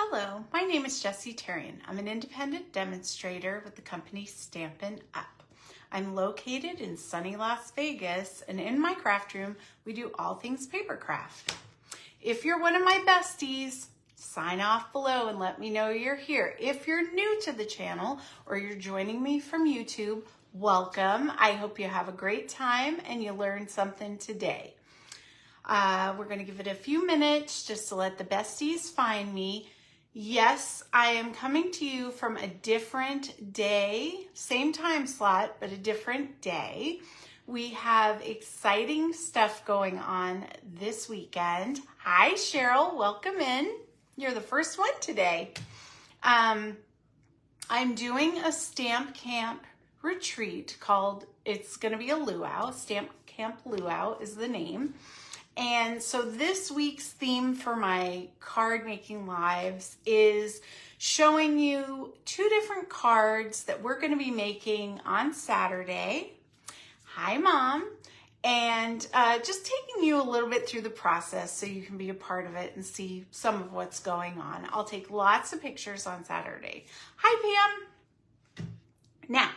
Hello, my name is Jessie Tarian. I'm an independent demonstrator with the company Stampin' Up. I'm located in sunny Las Vegas, and in my craft room, we do all things paper craft. If you're one of my besties, sign off below and let me know you're here. If you're new to the channel or you're joining me from YouTube, welcome. I hope you have a great time and you learned something today. We're going to give it a few minutes just to let the besties find me. Yes, I am coming to you from a different day, same time slot, but a different day. We have exciting stuff going on this weekend. Hi, Cheryl. Welcome in. You're the first one today. I'm doing a Stamp Camp retreat called, it's going to be a luau. Stamp Camp Luau is the name. And so this week's theme for my card making lives is showing you two different cards that we're going to be making on Saturday. Hi, Mom. And just taking you a little bit through the process so you can be a part of it and see some of what's going on. I'll take lots of pictures on Saturday. Hi, Pam. Now,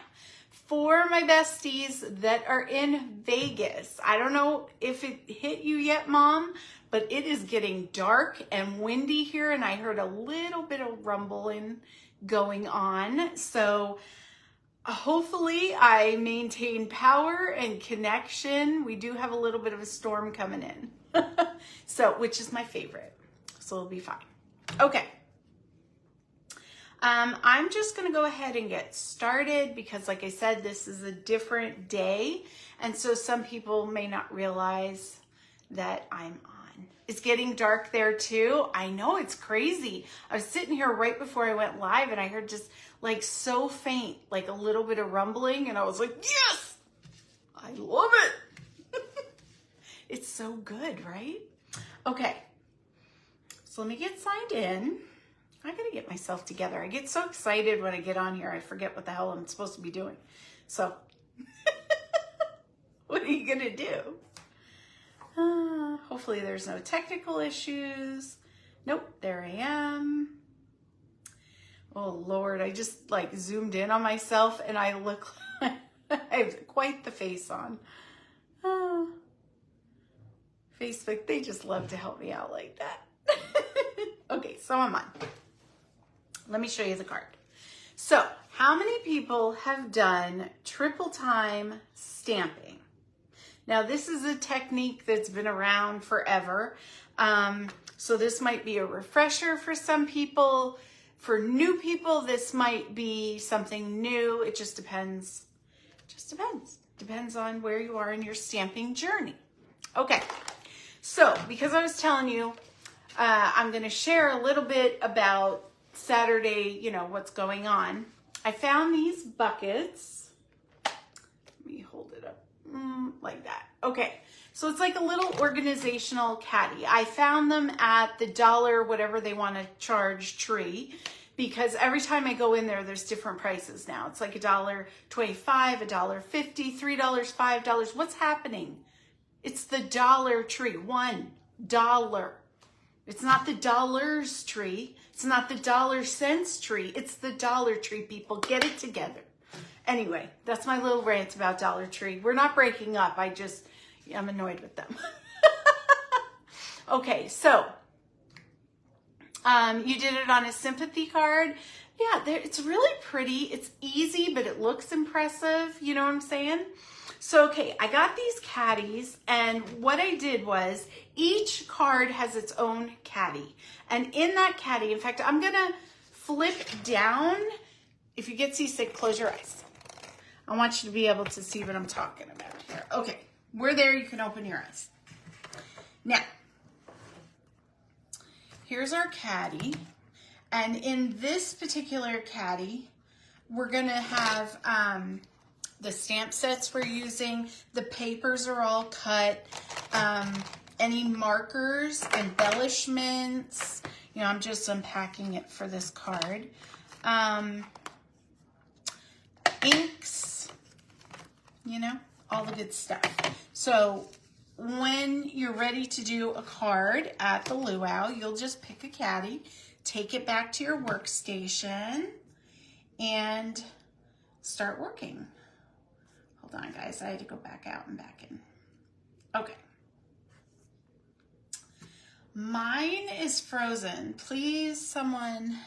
for my besties that are in Vegas, I don't know if it hit you yet, Mom, but it is getting dark and windy here, and I heard a little bit of rumbling going on. So hopefully I maintain power and connection. We do have a little bit of a storm coming in, which is my favorite, so it'll be fine. Okay. I'm just going to go ahead and get started because, like I said, this is a different day. And so some people may not realize that I'm on. It's getting dark there too. I know, it's crazy. I was sitting here right before I went live and I heard just like so faint, like a little bit of rumbling. And I was like, yes, I love it. It's so good, right? Okay. So let me get signed in. I gotta get myself together. I get so excited when I get on here, I forget what the hell I'm supposed to be doing. So, what are you gonna do? Hopefully there's no technical issues. Nope, there I am. Oh Lord, I just like zoomed in on myself and I look like I have quite the face on. Facebook, they just love to help me out like that. Okay, so I'm on. Let me show you the card. So, how many people have done triple time stamping? Now, this is a technique that's been around forever. So this might be a refresher for some people. For new people, this might be something new. It just depends. Depends on where you are in your stamping journey. Okay. So, because I was telling you, I'm going to share a little bit about Saturday, what's going on. I found these buckets. Let me hold it up like that. Okay, so it's like a little organizational caddy. I found them at the dollar, whatever they want to charge tree, because every time I go in there, there's different prices now. It's like $1.25, $1.50, $3, $5. What's happening? It's the Dollar Tree, $1. It's not the dollars tree. It's not the dollar cents tree. It's the Dollar Tree, people. Get it together. Anyway, that's my little rant about Dollar Tree. We're not breaking up. I'm annoyed with them. Okay, so you did it on a sympathy card. Yeah, it's really pretty. It's easy, but it looks impressive. You know what I'm saying? So, okay, I got these caddies, and what I did was each card has its own caddy. And in that caddy, in fact, I'm going to flip down. If you get seasick, close your eyes. I want you to be able to see what I'm talking about here. Okay, we're there. You can open your eyes. Now, here's our caddy. And in this particular caddy, we're going to have the stamp sets we're using. The papers are all cut. Any markers, embellishments, I'm just unpacking it for this card. Inks, all the good stuff. So when you're ready to do a card at the luau, you'll just pick a caddy, take it back to your workstation, and start working. Hold on, guys. I had to go back out and back in. Okay. Mine is frozen. Please, someone...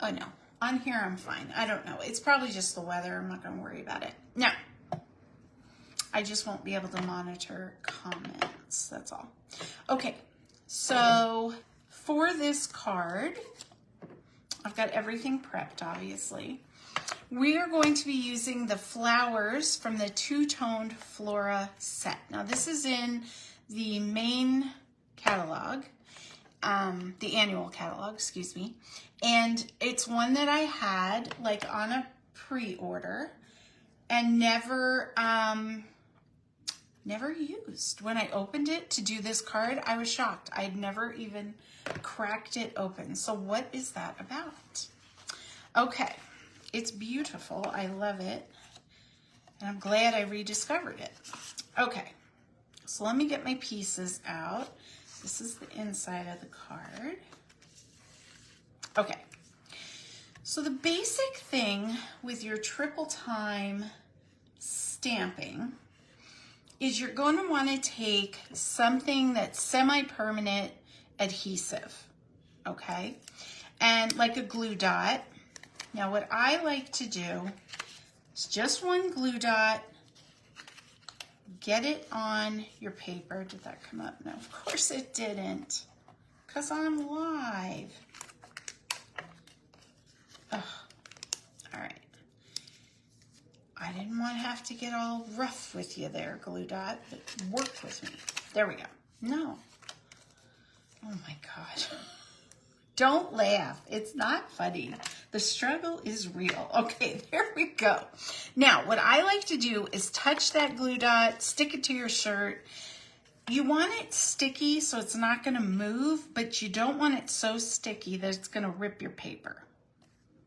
Oh, no. On here, I'm fine. I don't know. It's probably just the weather. I'm not going to worry about it. No. I just won't be able to monitor comments. That's all. Okay. So, for this card, I've got everything prepped, obviously. We are going to be using the flowers from the Two-Toned Flora set. Now, this is in the main catalog, the annual catalog, excuse me. And it's one that I had like on a pre-order and never used. When I opened it to do this card, I was shocked. I had never even cracked it open. So what is that about? Okay, it's beautiful. I love it. And I'm glad I rediscovered it. Okay, so let me get my pieces out. This is the inside of the card. Okay, so the basic thing with your triple time stamping is you're going to want to take something that's semi-permanent adhesive, okay? And like a glue dot. Now what I like to do is just one glue dot, get it on your paper. Did that come up? No, of course it didn't, because I'm live. Ugh. All right. I didn't want to have to get all rough with you there, glue dot, but work with me. There we go. No. Oh my God. Don't laugh. It's not funny. The struggle is real. Okay, there we go. Now, what I like to do is touch that glue dot, stick it to your shirt. You want it sticky so it's not going to move, but you don't want it so sticky that it's going to rip your paper.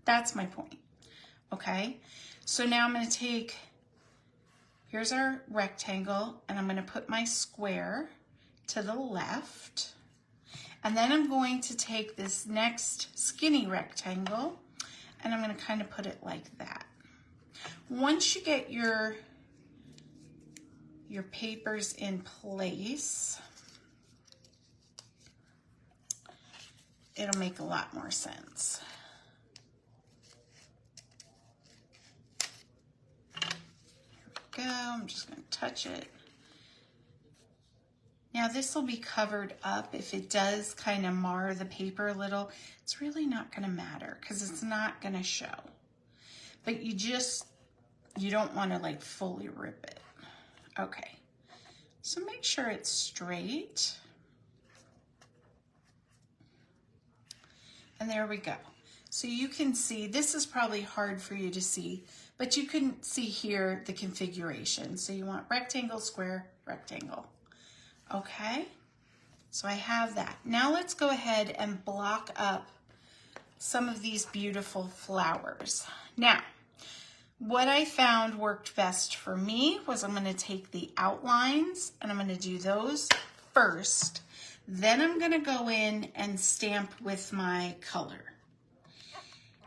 That's my point. Okay, so now I'm going to take, here's our rectangle, and I'm going to put my square to the left. And then I'm going to take this next skinny rectangle, and I'm going to kind of put it like that. Once you get your papers in place, it'll make a lot more sense. Go. I'm just going to touch it. Now this will be covered up. If it does kind of mar the paper a little, it's really not going to matter because it's not going to show. But you don't want to like fully rip it. Okay, so make sure it's straight. And there we go. So you can see, this is probably hard for you to see, but you can see here the configuration. So you want rectangle, square, rectangle. Okay, so I have that. Now let's go ahead and block up some of these beautiful flowers. Now, what I found worked best for me was I'm going to take the outlines and I'm going to do those first. Then I'm going to go in and stamp with my color.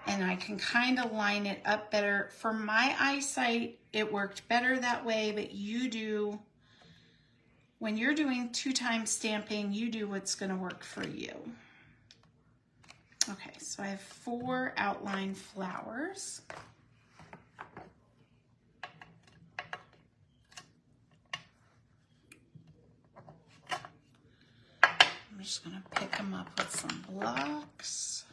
And I can kind of line it up better. For my eyesight, it worked better that way, but you do, when you're doing two-time stamping, you do what's going to work for you. Okay, so I have 4 outline flowers. I'm just going to pick them up with some blocks.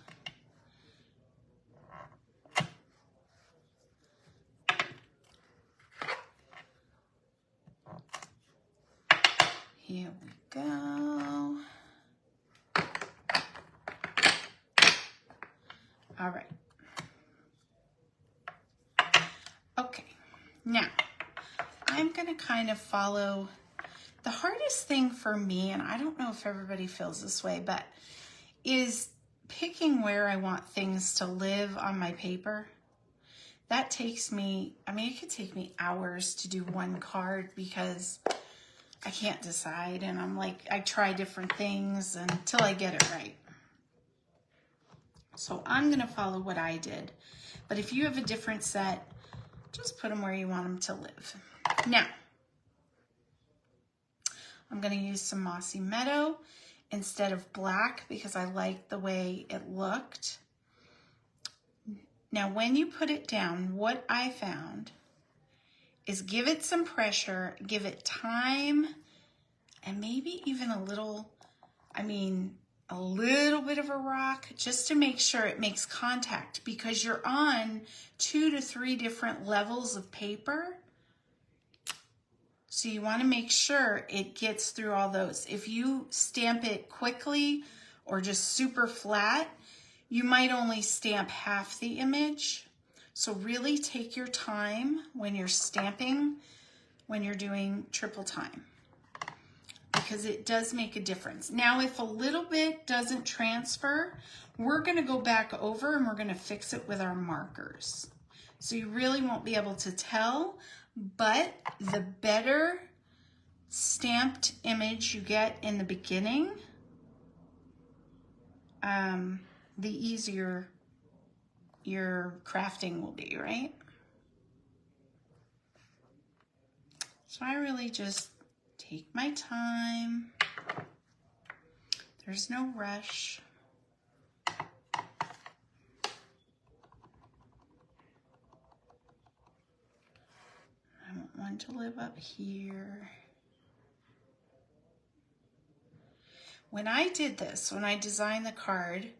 Here we go. All right. Okay, now I'm going to kind of follow. The hardest thing for me, and I don't know if everybody feels this way, but is picking where I want things to live on my paper. That takes me, I mean, it could take me hours to do one card because I can't decide, and I'm like, I try different things until I get it right. So I'm gonna follow what I did. But if you have a different set, just put them where you want them to live. Now, I'm gonna use some Mossy Meadow instead of black because I like the way it looked. Now, when you put it down, what I found is give it some pressure, give it time, and maybe even a little bit of a rock just to make sure it makes contact, because you're on 2 to 3 different levels of paper. So you want to make sure it gets through all those. If you stamp it quickly or just super flat, you might only stamp half the image. So really take your time when you're stamping, when you're doing triple time, because it does make a difference. Now, if a little bit doesn't transfer, we're gonna go back over and we're gonna fix it with our markers. So you really won't be able to tell, but the better stamped image you get in the beginning, the easier your crafting will be, right? So I really just take my time. There's no rush. I want one to live up here. When I did this, when I designed the card,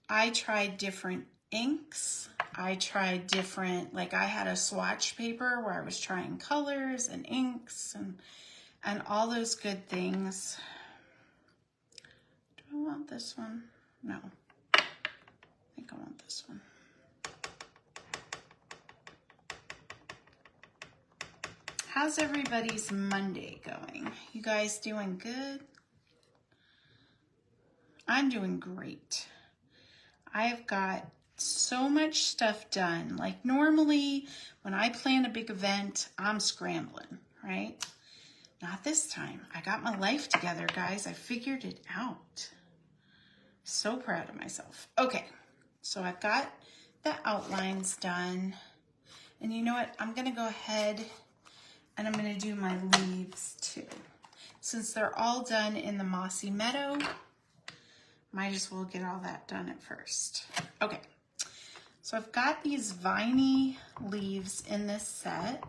I tried different inks. I tried different, like I had a swatch paper where I was trying colors and inks and all those good things. Do I want this one? No. I think I want this one. How's everybody's Monday going? You guys doing good? I'm doing great. I've got so much stuff done. Like normally when I plan a big event, I'm scrambling, right? Not this time. I got my life together, guys. I figured it out. So proud of myself. Okay, so I've got the outlines done. And you know what? I'm gonna go ahead and I'm gonna do my leaves too. Since they're all done in the Mossy Meadow, might as well get all that done at first. Okay, so I've got these viney leaves in this set.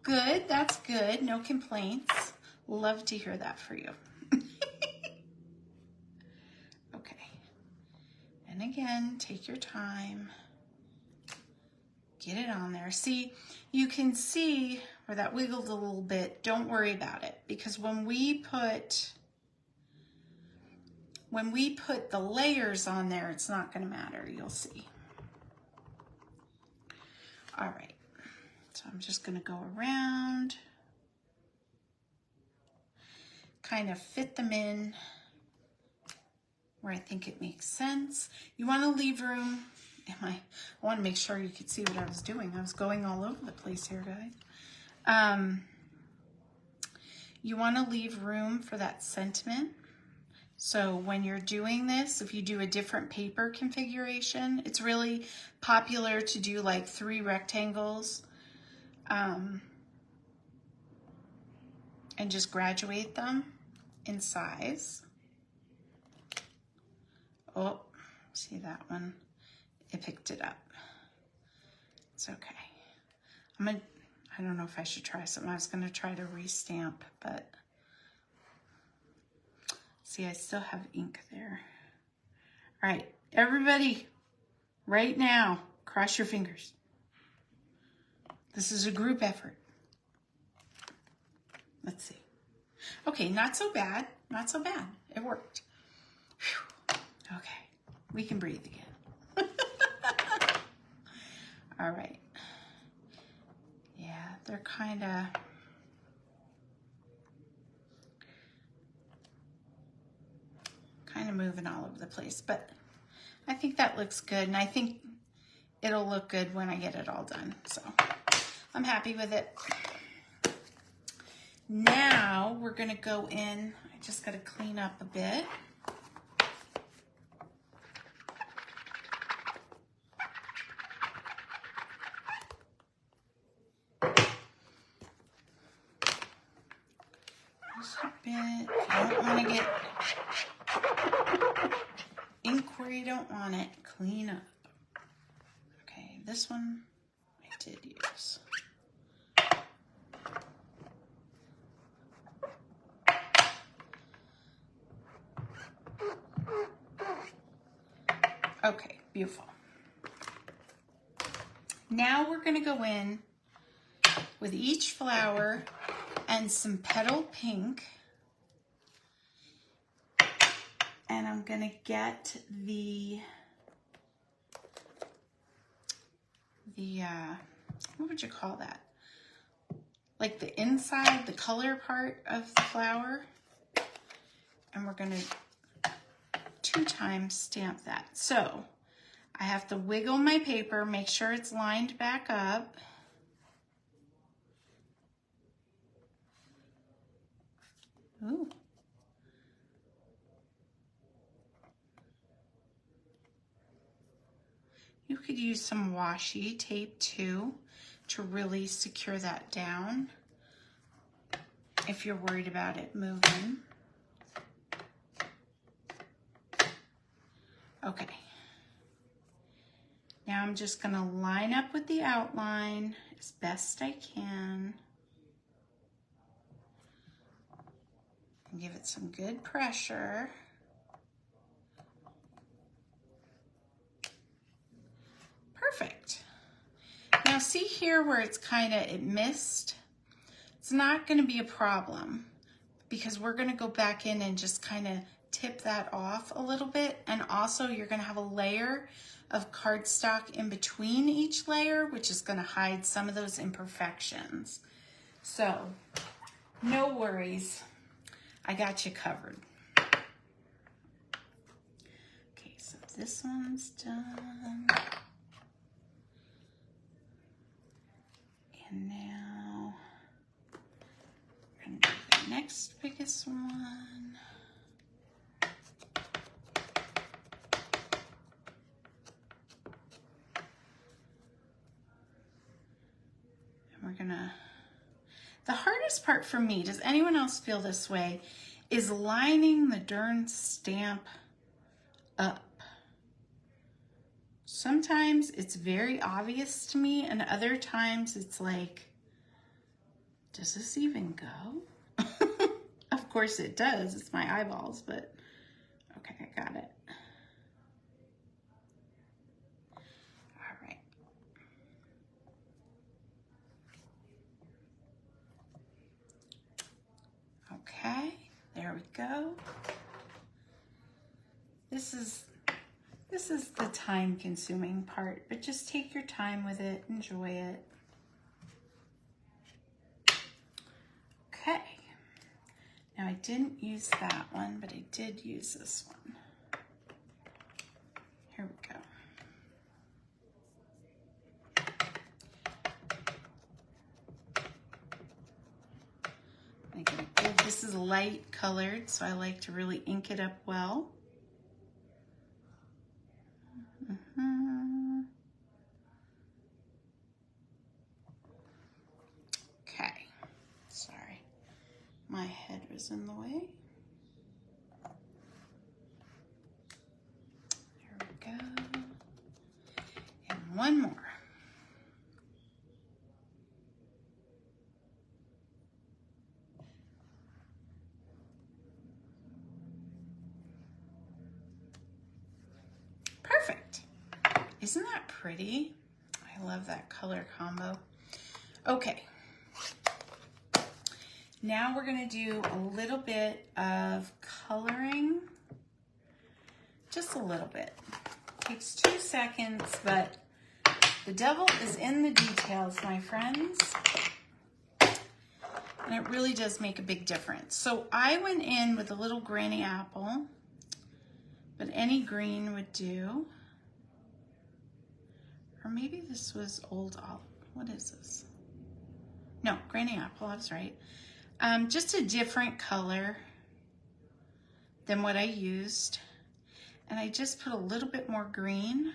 Good, that's good, no complaints. Love to hear that for you. Okay, and again, take your time. Get it on there. See, you can see where that wiggled a little bit. Don't worry about it, because when we put the layers on there, it's not going to matter. You'll see. All right. So I'm just going to go around, kind of fit them in where I think it makes sense. You want to leave room. I want to make sure you could see what I was doing. I was going all over the place here, guys. You want to leave room for that sentiment. So when you're doing this, if you do a different paper configuration, it's really popular to do like 3 rectangles and just graduate them in size. Oh, see that one? It picked it up. It's okay. I don't know if I should try something. I was gonna try to restamp, but see, I still have ink there. All right, everybody, right now, cross your fingers. This is a group effort. Let's see. Okay, not so bad, not so bad. It worked. Whew. Okay, we can breathe again. All right. Yeah, they're kind of... moving all over the place, but I think that looks good, and I think it'll look good when I get it all done. So I'm happy with it. Now we're gonna go in, I just gotta clean up a bit. Just a bit. I don't wanna get ink where you don't want it. Clean up. Okay, this one I did use. Okay, beautiful. Now we're gonna go in with each flower and some petal pink. And I'm gonna get the what would you call that? Like the inside, the color part of the flower. And we're gonna 2 times stamp that. So I have to wiggle my paper, make sure it's lined back up. Ooh. You could use some washi tape too to really secure that down if you're worried about it moving. Okay. Now I'm just gonna line up with the outline as best I can. And give it some good pressure. Perfect. Now see here where it's it missed? It's not gonna be a problem because we're gonna go back in and just tip that off a little bit. And also you're gonna have a layer of cardstock in between each layer, which is gonna hide some of those imperfections. So no worries, I got you covered. Okay, so this one's done. And now we're gonna do the next biggest one. And we're gonna, the hardest part for me, does anyone else feel this way, is lining the darn stamp up. Sometimes it's very obvious to me, and other times it's like, does this even go? Of course it does, it's my eyeballs, but okay, I got it. All right. Okay, there we go. This is the time-consuming part, but just take your time with it, enjoy it. Okay, now I didn't use that one, but I did use this one. Here we go. This is light colored, so I like to really ink it up well. Okay, sorry, my head was in the way. There we go. And one more. Perfect. Isn't that pretty? I love that color combo. Okay. Now we're going to do a little bit of coloring. Just a little bit. Takes 2 seconds, but the devil is in the details, my friends. And it really does make a big difference. So I went in with a little granny apple, but any green would do. Or maybe this was old olive. What is this? No, granny apple, I was right. just a different color than what I used. And I just put a little bit more green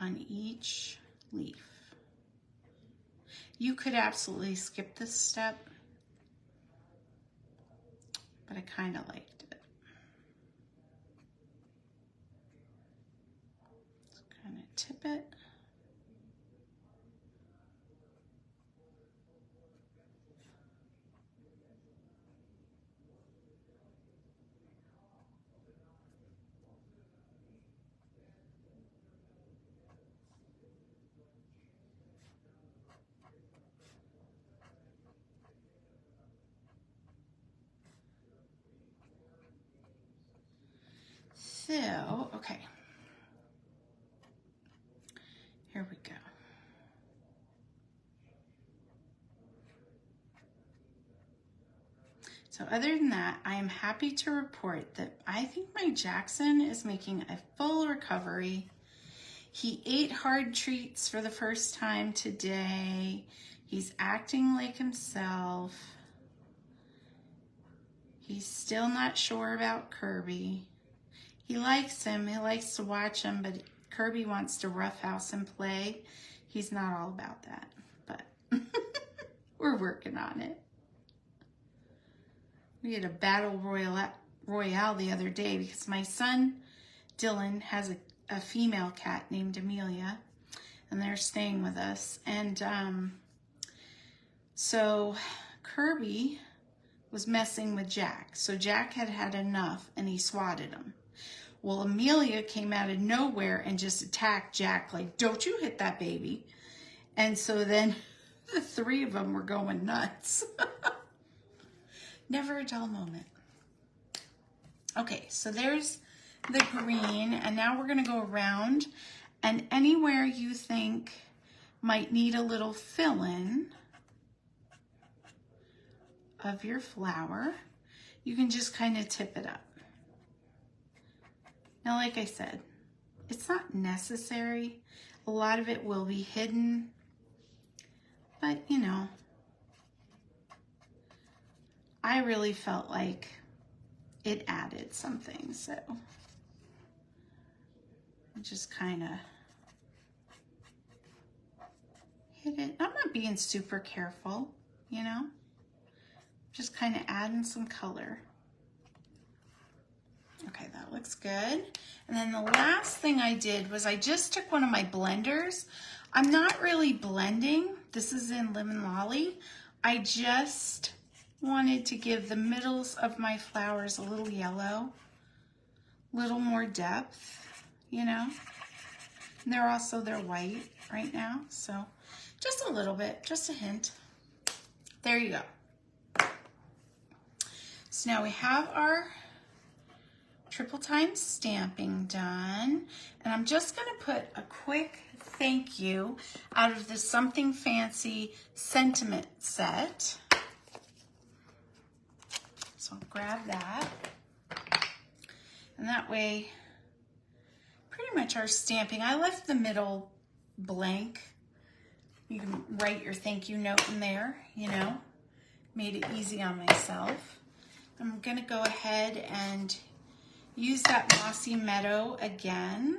on each leaf. You could absolutely skip this step, but I kind of liked it. Just kind of tip it. So, okay, here we go. So other than that, I am happy to report that I think my Jackson is making a full recovery. He ate hard treats for the first time today. He's acting like himself. He's still not sure about Kirby. He likes him, he likes to watch him, but Kirby wants to roughhouse and play. He's not all about that, but we're working on it. We had a battle royale the other day because my son, Dylan, has a female cat named Amelia, and they're staying with us. And so Kirby was messing with Jack. So Jack had had enough, and he swatted him. Well, Amelia came out of nowhere and just attacked Jack, like, don't you hit that baby. And so then the three of them were going nuts. Never a dull moment. Okay, so there's the green, and now we're gonna go around, and anywhere you think might need a little fill-in of your flower, you can just kind of tip it up. Now, like I said, it's not necessary. A lot of it will be hidden, but you know, I really felt like it added something, so I just kind of hit it. I'm not being super careful, you know, just kind of adding some color. Okay, that looks good. And then the last thing I did was I just took one of my blenders. I'm not really blending. This is in Lemon Lolly. I just wanted to give the middles of my flowers a little yellow, a little more depth, you know. And they're white right now, so just a little bit, just a hint. There you go. So now we have our triple time stamping done, and I'm just going to put a quick thank you out of the Something Fancy sentiment set. So I'll grab that, and that way pretty much our stamping, I left the middle blank. You can write your thank you note in there, you know, made it easy on myself. I'm going to go ahead and use that Mossy Meadow again.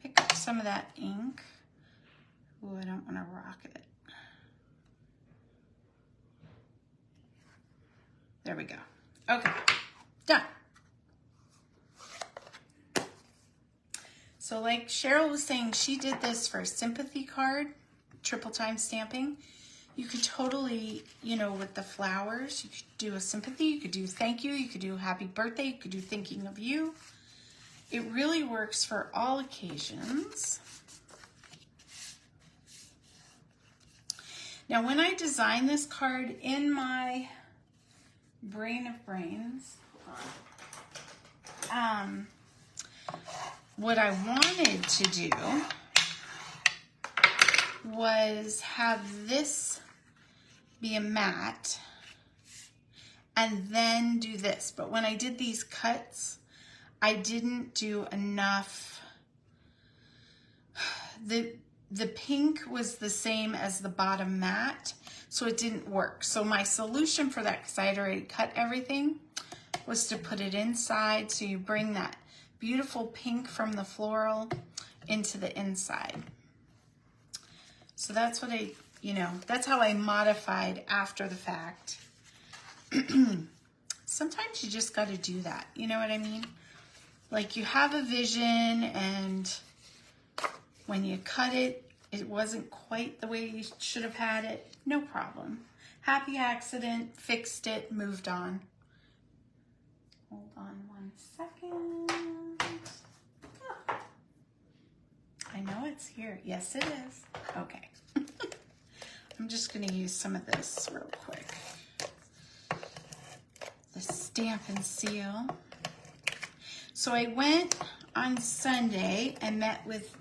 Pick up some of that ink. Ooh, I don't want to rock it. There we go. Okay, done. So like Cheryl was saying, she did this for a sympathy card, triple time stamping. You could totally, you know, with the flowers, you could do a sympathy, you could do thank you could do happy birthday, you could do thinking of you. It really works for all occasions. Now, when I designed this card in my brain of brains, what I wanted to do was have this be a mat and then do this. But when I did these cuts, I didn't do enough. the pink was the same as the bottom mat, so it didn't work. So my solution for that, because I had already cut everything, was to put it inside, so you bring that beautiful pink from the floral into the inside. So that's what that's how I modified after the fact. Sometimes you just got to do that. You know what I mean? Like you have a vision and when you cut it, it wasn't quite the way you should have had it. No problem. Happy accident, fixed it, moved on. Hold on 1 second. Oh, I know it's here. Yes, it is. Okay. I'm just going to use some of this real quick. The Stamp and Seal. So I went on Sunday and met with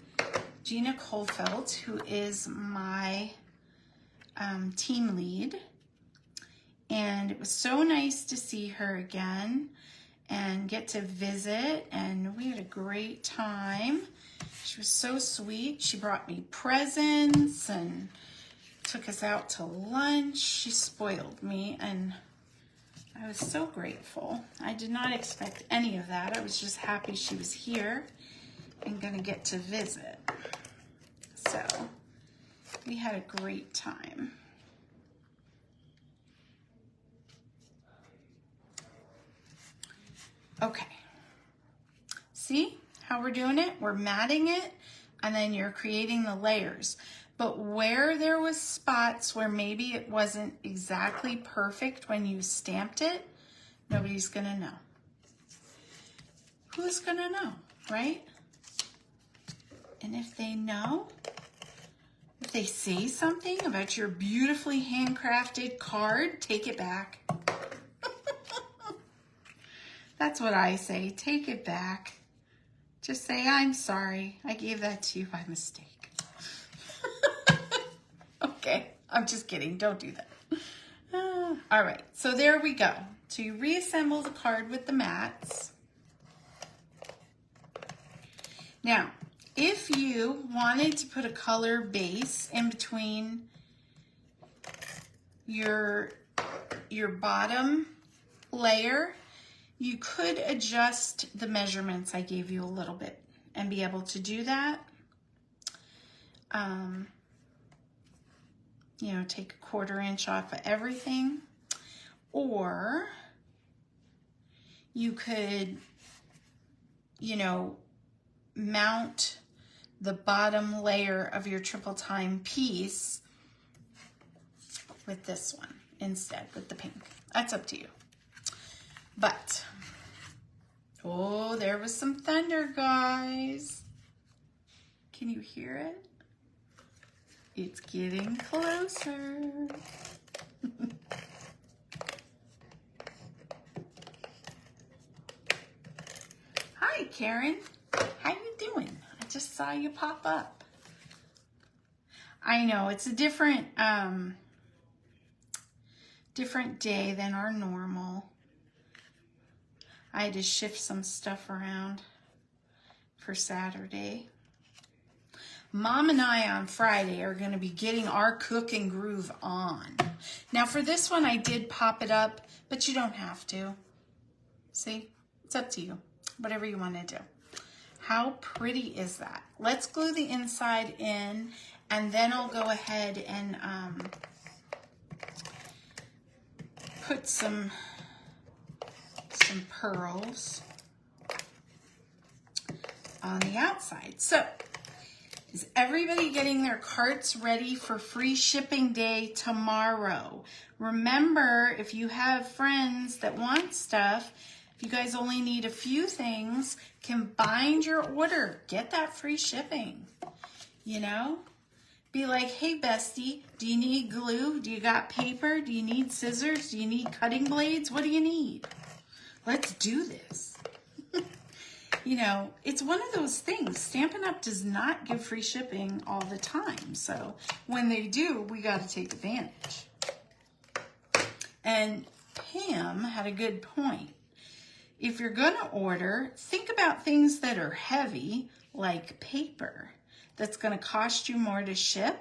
Gina Kohlfeldt, who is my team lead. And it was so nice to see her again and get to visit. And we had a great time. She was so sweet. She brought me presents and took us out to lunch. She spoiled me and I was so grateful. I did not expect any of that. I was just happy she was here and gonna get to visit. So we had a great time. Okay, see how we're doing it? We're matting it and then you're creating the layers. But where there was spots where maybe it wasn't exactly perfect when you stamped it, nobody's gonna know. Who's gonna know, right? And if they know, if they say something about your beautifully handcrafted card, take it back. That's what I say, take it back. Just say, I'm sorry, I gave that to you by mistake. Okay, I'm just kidding, don't do that. All right, so there we go. So you reassemble the card with the mats. Now, if you wanted to put a color base in between your bottom layer, you could adjust the measurements I gave you a little bit and be able to do that. You know, take a 1/4 inch off of everything. Or you could, you know, mount the bottom layer of your triple time piece with this one instead, with the pink. That's up to you. But, oh, there was some thunder, guys. Can you hear it? It's getting closer. Hi, Karen. How you doing? I just saw you pop up. I know it's a different day than our normal. I had to shift some stuff around for Saturday. Mom and I on Friday are going to be getting our cook and groove on. Now for this one, I did pop it up, but you don't have to. See, it's up to you, whatever you want to do. How pretty is that? Let's glue the inside in, and then I'll go ahead and put some pearls on the outside. So, is everybody getting their carts ready for free shipping day tomorrow? Remember, if you have friends that want stuff, if you guys only need a few things, combine your order. Get that free shipping, you know? Be like, hey, bestie, do you need glue? Do you got paper? Do you need scissors? Do you need cutting blades? What do you need? Let's do this. You know, it's one of those things. Stampin' Up! Does not give free shipping all the time. So when they do, we got to take advantage. And Pam had a good point. If you're going to order, think about things that are heavy, like paper. that's going to cost you more to ship.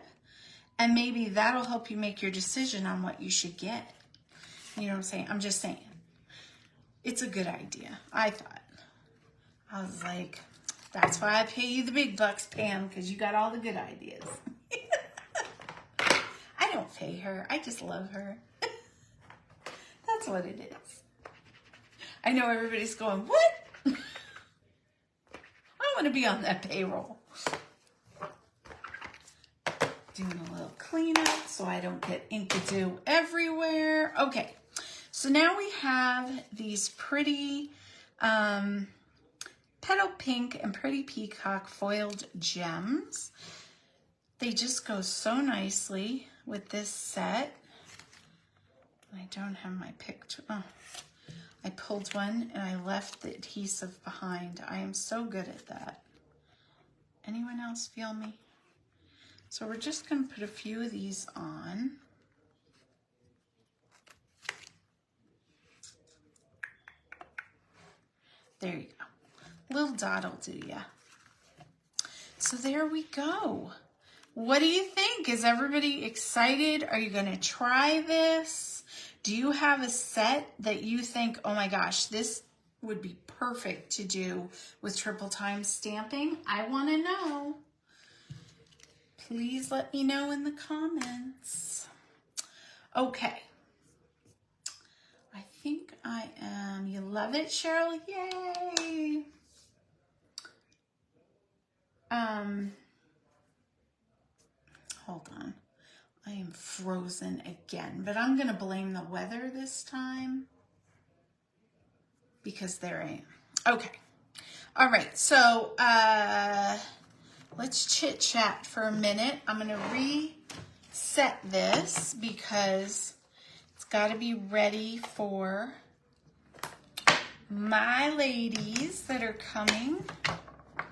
And maybe that'll help you make your decision on what you should get. You know what I'm saying? I'm just saying. It's a good idea, I thought. I was like, that's why I pay you the big bucks, Pam, because you got all the good ideas. I don't pay her. I just love her. That's what it is. I know everybody's going, what? I want to be on that payroll. Doing a little cleanup so I don't get Inkadoo everywhere. Okay, so now we have these pretty Petal Pink and Pretty Peacock foiled gems. They just go so nicely with this set. I don't have my picture. Oh, I pulled one and I left the adhesive behind. I am so good at that. Anyone else feel me? So we're just going to put a few of these on. There you go. Little dot will do ya. So there we go. What do you think? Is everybody excited? Are you going to try this? Do you have a set that you think, oh my gosh, this would be perfect to do with triple time stamping? I want to know. Please let me know in the comments. Okay. I think I am. You love it, Cheryl? Yay! Hold on. I am frozen again, but I'm going to blame the weather this time because there I am. Okay. All right. So, let's chit chat for a minute. I'm going to reset this because it's got to be ready for my ladies that are coming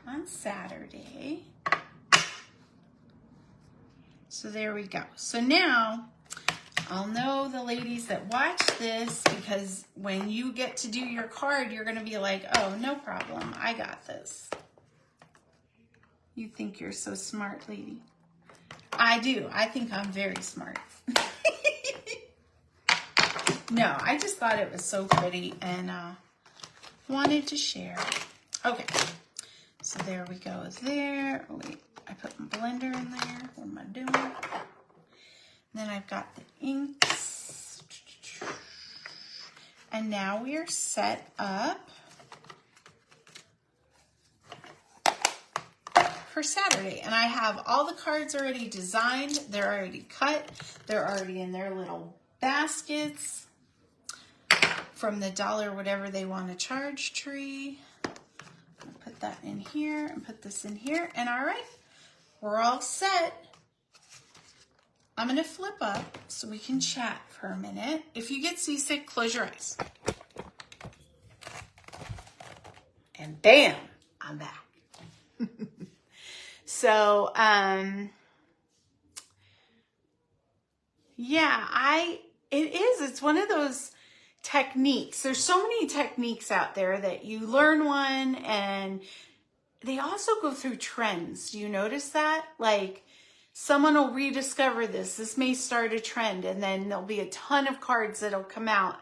on Saturday. So there we go. So now I'll know the ladies that watch this because when you get to do your card, you're going to be like, oh, no problem. I got this. You think you're so smart, lady. I do. I think I'm very smart. No, I just thought it was so pretty and wanted to share. Okay. So there we go there. Oh, wait. I put my blender in there. What am I doing? And then I've got the inks. And now we are set up for Saturday. And I have all the cards already designed. They're already cut. They're already in their little baskets from the dollar whatever they want to charge tree. I'll put that in here and put this in here. And all right. We're all set. I'm going to flip up so we can chat for a minute. If you get seasick, close your eyes. And bam, I'm back. So, yeah, it's one of those techniques. There's so many techniques out there that you learn one and they also go through trends. Do you notice that? Like someone will rediscover this. This may start a trend and then there'll be a ton of cards that'll come out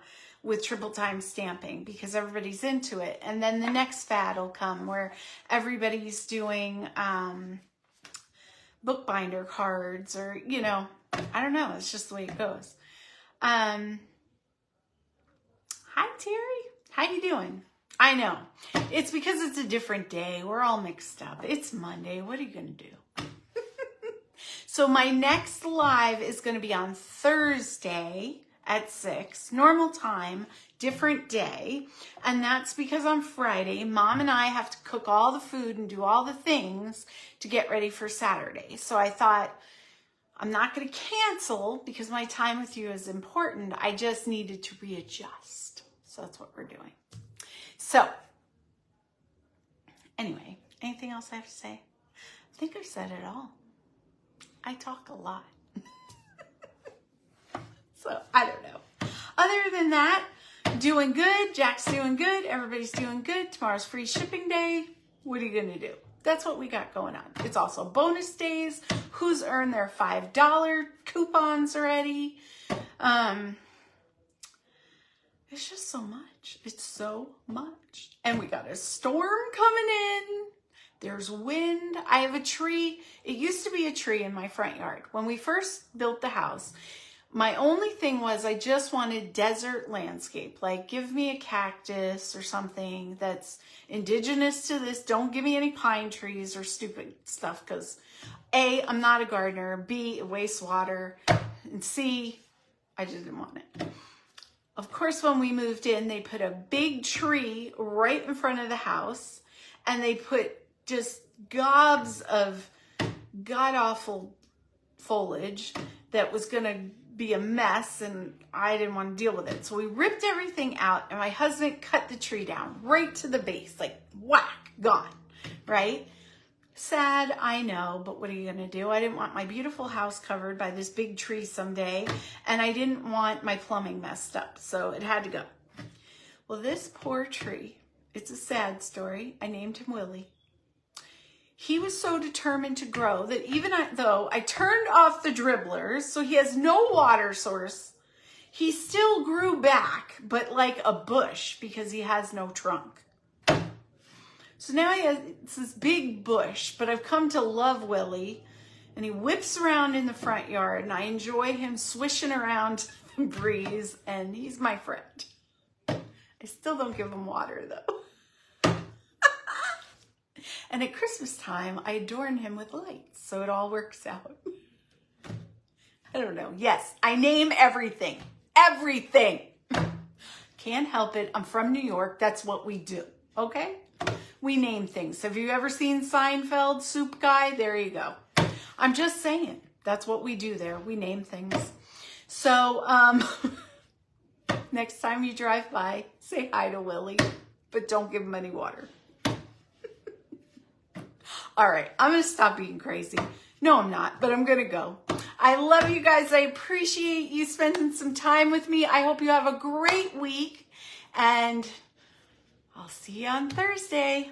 with triple time stamping because everybody's into it. And then the next fad will come where everybody's doing bookbinder cards or, you know, I don't know. It's just the way it goes. Hi, Terry. How you doing? I know. It's because it's a different day. We're all mixed up. It's Monday. What are you going to do? So my next live is going to be on Thursday at 6, normal time, different day. And that's because on Friday, Mom and I have to cook all the food and do all the things to get ready for Saturday. So I thought, I'm not going to cancel because my time with you is important. I just needed to readjust. So that's what we're doing. So, anyway, anything else I have to say? I think I've said it all. I talk a lot. So, I don't know. Other than that, doing good. Jack's doing good. Everybody's doing good. Tomorrow's free shipping day. What are you going to do? that's what we got going on. It's also bonus days. Who's earned their $5 coupons already? It's just so much. It's so much. And we got a storm coming in. There's wind. I have a tree. It used to be a tree in my front yard. When we first built the house, my only thing was I just wanted desert landscape. Like, give me a cactus or something that's indigenous to this. Don't give me any pine trees or stupid stuff because A, I'm not a gardener. B, it wastes water. And C, I just didn't want it. Of course, when we moved in, they put a big tree right in front of the house, and they put just gobs of god-awful foliage that was going to be a mess, and I didn't want to deal with it. So we ripped everything out, and my husband cut the tree down right to the base, like whack, gone, right? Sad, I know, but what are you going to do? I didn't want my beautiful house covered by this big tree someday, and I didn't want my plumbing messed up, so it had to go. Well, this poor tree, it's a sad story. I named him Willie. He was so determined to grow that even though I turned off the dribblers, so he has no water source, he still grew back, but like a bush because he has no trunk. So now it's this big bush, but I've come to love Willie, and he whips around in the front yard, and I enjoy him swishing around in the breeze, and he's my friend. I still don't give him water, though. And at Christmas time, I adorn him with lights, so it all works out. I don't know. Yes, I name everything. Everything. Can't help it. I'm from New York. That's what we do, okay? We name things. Have you ever seen Seinfeld, Soup Guy? There you go. I'm just saying. That's what we do there. We name things. So, next time you drive by, say hi to Willie, but don't give him any water. All right, I'm going to stop being crazy. No, I'm not, but I'm going to go. I love you guys. I appreciate you spending some time with me. I hope you have a great week, and I'll see you on Thursday.